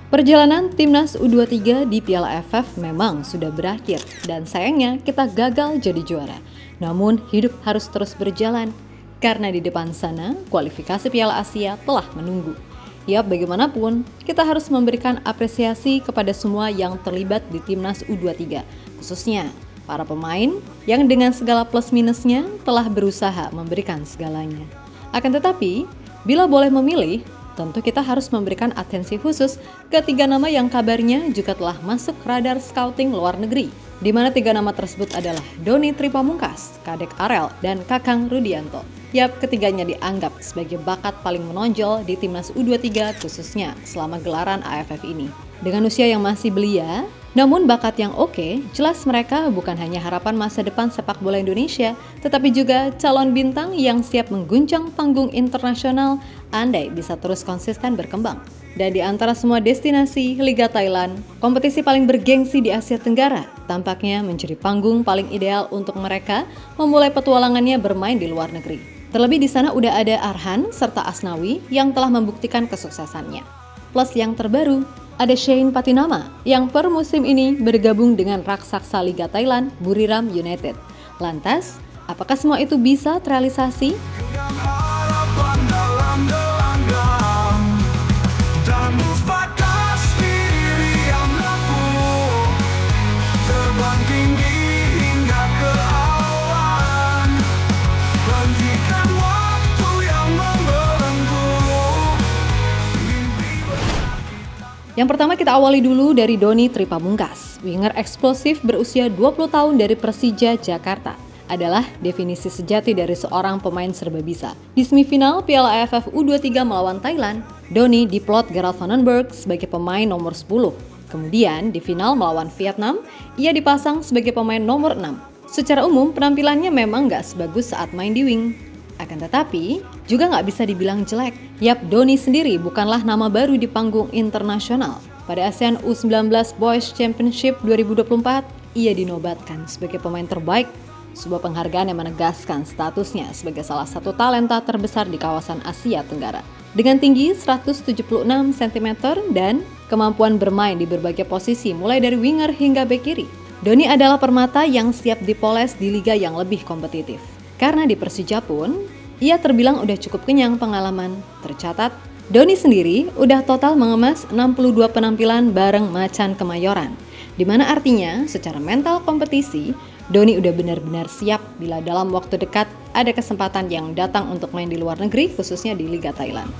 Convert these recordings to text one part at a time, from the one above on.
Perjalanan timnas U23 di Piala AFF memang sudah berakhir dan sayangnya kita gagal jadi juara. Namun hidup harus terus berjalan karena di depan sana kualifikasi Piala Asia telah menunggu. Ya bagaimanapun kita harus memberikan apresiasi kepada semua yang terlibat di timnas U23, khususnya para pemain yang dengan segala plus minusnya telah berusaha memberikan segalanya. Akan tetapi, bila boleh memilih, tentu kita harus memberikan atensi khusus ke 3 nama yang kabarnya juga telah masuk radar scouting luar negeri. Di mana 3 nama tersebut adalah Doni Tripamungkas, Kadek Arel, dan Kakang Rudianto. Yap, ketiganya dianggap sebagai bakat paling menonjol di timnas U23 khususnya selama gelaran AFF ini. Dengan usia yang masih belia, namun bakat yang oke, jelas mereka bukan hanya harapan masa depan sepak bola Indonesia, tetapi juga calon bintang yang siap mengguncang panggung internasional andai bisa terus konsisten berkembang. Dan di antara semua destinasi Liga Thailand, kompetisi paling bergengsi di Asia Tenggara, tampaknya menjadi panggung paling ideal untuk mereka memulai petualangannya bermain di luar negeri. Terlebih di sana udah ada Arhan serta Asnawi yang telah membuktikan kesuksesannya. Plus yang terbaru, ada Shane Patinama yang per musim ini bergabung dengan raksasa Liga Thailand, Buriram United. Lantas, apakah semua itu bisa terrealisasi? Yang pertama kita awali dulu dari Doni Tripamungkas, winger eksplosif berusia 20 tahun dari Persija Jakarta. Adalah definisi sejati dari seorang pemain serba bisa. Di semifinal Piala AFF U23 melawan Thailand, Doni diplot Gerald Vandenberg sebagai pemain nomor 10. Kemudian di final melawan Vietnam, ia dipasang sebagai pemain nomor 6. Secara umum penampilannya memang nggak sebagus saat main di wing. Akan tetapi, juga nggak bisa dibilang jelek. Yap, Doni sendiri bukanlah nama baru di panggung internasional. Pada ASEAN U19 Boys Championship 2024, ia dinobatkan sebagai pemain terbaik, sebuah penghargaan yang menegaskan statusnya sebagai salah satu talenta terbesar di kawasan Asia Tenggara. Dengan tinggi 176 cm dan kemampuan bermain di berbagai posisi mulai dari winger hingga bek kiri, Doni adalah permata yang siap dipoles di liga yang lebih kompetitif. Karena di Persija pun, ia terbilang udah cukup kenyang pengalaman. Tercatat, Doni sendiri udah total mengemas 62 penampilan bareng Macan Kemayoran. Di mana artinya, secara mental kompetisi, Doni udah benar-benar siap bila dalam waktu dekat ada kesempatan yang datang untuk main di luar negeri, khususnya di Liga Thailand.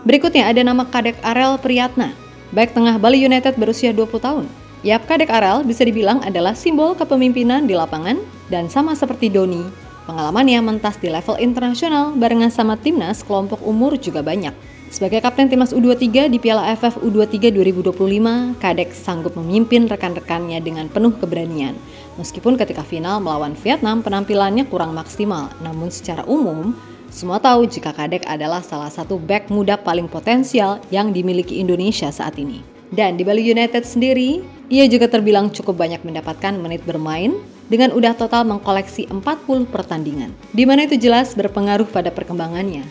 Berikutnya ada nama Kadek Arel Priyatna, bek tengah Bali United berusia 20 tahun. Yap, Kadek Arel bisa dibilang adalah simbol kepemimpinan di lapangan dan sama seperti Doni, pengalamannya mentas di level internasional barengan sama timnas kelompok umur juga banyak. Sebagai kapten timnas U23 di Piala AFF U23 2025, Kadek sanggup memimpin rekan-rekannya dengan penuh keberanian. Meskipun ketika final melawan Vietnam penampilannya kurang maksimal, namun secara umum semua tahu jika Kadek adalah salah satu bek muda paling potensial yang dimiliki Indonesia saat ini. Dan di Bali United sendiri, ia juga terbilang cukup banyak mendapatkan menit bermain dengan udah total mengkoleksi 40 pertandingan. Di mana itu jelas berpengaruh pada perkembangannya.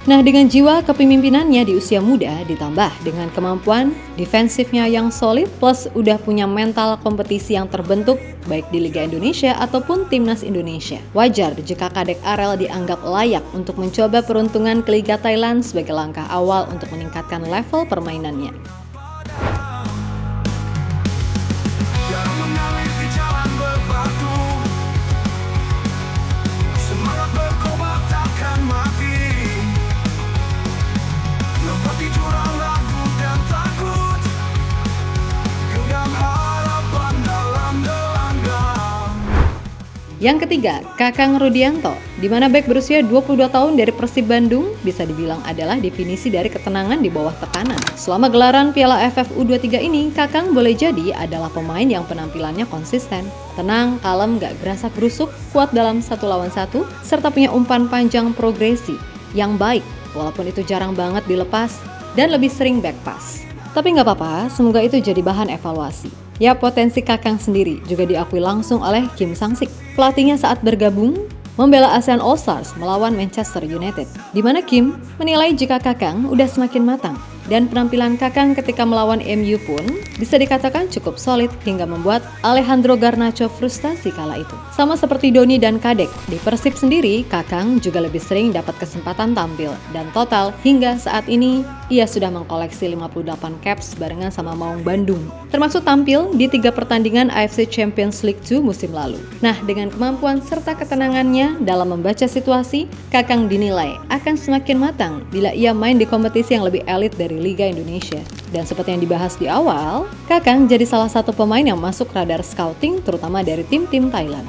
Nah, dengan jiwa kepemimpinannya di usia muda ditambah dengan kemampuan defensifnya yang solid plus udah punya mental kompetisi yang terbentuk baik di Liga Indonesia ataupun Timnas Indonesia. Wajar jika Kadek Arel dianggap layak untuk mencoba peruntungan ke Liga Thailand sebagai langkah awal untuk meningkatkan level permainannya. Yang ketiga, Kakang Rudianto, di mana bek berusia 22 tahun dari Persib Bandung bisa dibilang adalah definisi dari ketenangan di bawah tekanan. Selama gelaran Piala AFF U23 ini, Kakang boleh jadi adalah pemain yang penampilannya konsisten, tenang, kalem, gak gerasa gerusuk, kuat dalam 1 lawan 1, serta punya umpan panjang progresi yang baik, walaupun itu jarang banget dilepas dan lebih sering back pass. Tapi nggak apa-apa, semoga itu jadi bahan evaluasi. Ya, potensi Kakang sendiri juga diakui langsung oleh Kim Sang-sik, pelatihnya saat bergabung membela ASEAN All Stars melawan Manchester United, di mana Kim menilai jika Kakang udah semakin matang dan penampilan Kakang ketika melawan MU pun bisa dikatakan cukup solid hingga membuat Alejandro Garnacho frustasi kala itu. Sama seperti Doni dan Kadek, di Persib sendiri Kakang juga lebih sering dapat kesempatan tampil dan total hingga saat ini ia sudah mengkoleksi 58 caps barengan sama Maung Bandung, termasuk tampil di 3 pertandingan AFC Champions League 2 musim lalu. Nah, dengan kemampuan serta ketenangannya dalam membaca situasi, Kakang dinilai akan semakin matang bila ia main di kompetisi yang lebih elit dari Liga Indonesia. Dan seperti yang dibahas di awal, Kakang jadi salah satu pemain yang masuk radar scouting terutama dari tim-tim Thailand.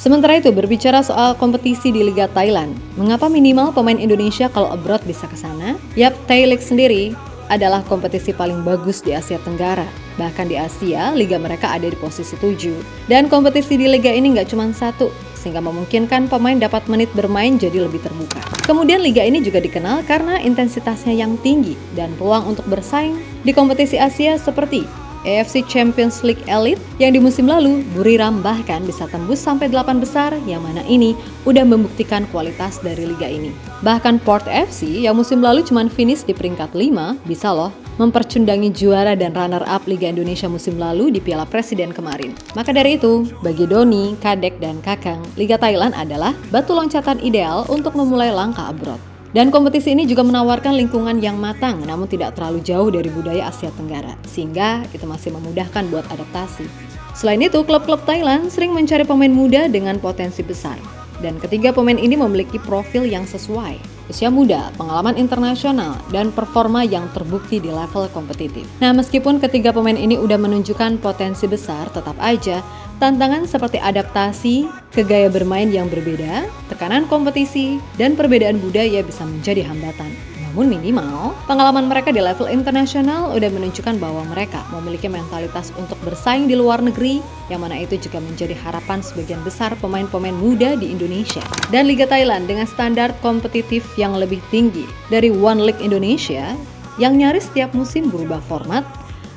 Sementara itu, berbicara soal kompetisi di Liga Thailand, mengapa minimal pemain Indonesia kalau abroad bisa ke sana? Yap, Thai League sendiri adalah kompetisi paling bagus di Asia Tenggara. Bahkan di Asia, liga mereka ada di posisi 7. Dan kompetisi di liga ini nggak cuma satu, sehingga memungkinkan pemain dapat menit bermain jadi lebih terbuka. Kemudian liga ini juga dikenal karena intensitasnya yang tinggi dan peluang untuk bersaing di kompetisi Asia seperti AFC Champions League Elite yang di musim lalu Buriram bahkan bisa tembus sampai 8 besar, yang mana ini udah membuktikan kualitas dari liga ini. Bahkan Port FC yang musim lalu cuma finish di peringkat 5 bisa loh mempercundangi juara dan runner-up Liga Indonesia musim lalu di Piala Presiden kemarin. Maka dari itu, bagi Doni, Kadek, dan Kakang, Liga Thailand adalah batu loncatan ideal untuk memulai langkah abroad. Dan kompetisi ini juga menawarkan lingkungan yang matang namun tidak terlalu jauh dari budaya Asia Tenggara, sehingga itu masih memudahkan buat adaptasi. Selain itu, klub-klub Thailand sering mencari pemain muda dengan potensi besar. Dan ketiga pemain ini memiliki profil yang sesuai. Usia muda, pengalaman internasional, dan performa yang terbukti di level kompetitif. Nah, meskipun ketiga pemain ini udah menunjukkan potensi besar, tetap aja tantangan seperti adaptasi ke gaya bermain yang berbeda, tekanan kompetisi, dan perbedaan budaya bisa menjadi hambatan. Namun minimal, pengalaman mereka di level internasional udah menunjukkan bahwa mereka memiliki mentalitas untuk bersaing di luar negeri, yang mana itu juga menjadi harapan sebagian besar pemain-pemain muda di Indonesia. Dan Liga Thailand dengan standar kompetitif yang lebih tinggi dari One League Indonesia, yang nyaris setiap musim berubah format,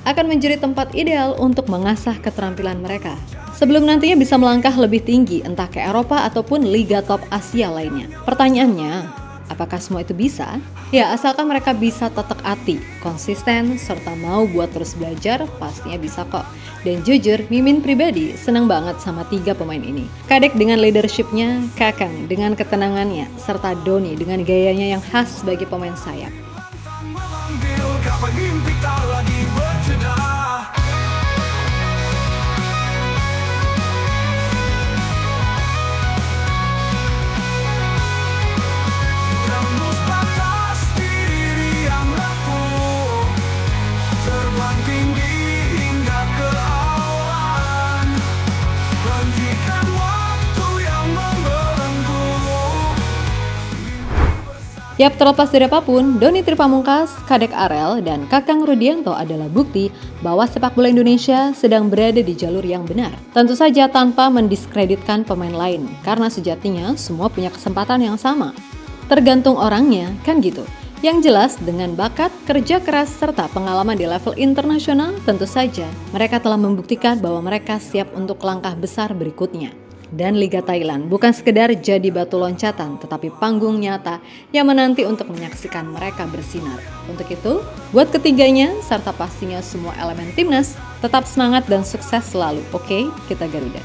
akan menjadi tempat ideal untuk mengasah keterampilan mereka sebelum nantinya bisa melangkah lebih tinggi entah ke Eropa ataupun Liga Top Asia lainnya. Pertanyaannya, apakah semua itu bisa? Ya, asalkan mereka bisa tetek hati, konsisten, serta mau buat terus belajar, pastinya bisa kok. Dan jujur, Mimin pribadi senang banget sama tiga pemain ini. Kadek dengan leadership-nya, Kakang dengan ketenangannya, serta Doni dengan gayanya yang khas sebagai pemain sayap. Mengambil kapan mimpi tak lagi berjeda. Tembus batas diri yang rapuh, terbang tinggi hingga ke awan. Hentikan waktu yang membelenggu. Yap, terlepas dari apapun, Doni Tripamungkas, Kadek Arel, dan Kakang Rudianto adalah bukti bahwa sepak bola Indonesia sedang berada di jalur yang benar. Tentu saja tanpa mendiskreditkan pemain lain, karena sejatinya semua punya kesempatan yang sama. Tergantung orangnya, kan gitu. Yang jelas, dengan bakat, kerja keras, serta pengalaman di level internasional, tentu saja mereka telah membuktikan bahwa mereka siap untuk langkah besar berikutnya. Dan Liga Thailand bukan sekedar jadi batu loncatan, tetapi panggung nyata yang menanti untuk menyaksikan mereka bersinar. Untuk itu, buat ketiganya, serta pastinya semua elemen timnas, tetap semangat dan sukses selalu. Oke, kita Garuda.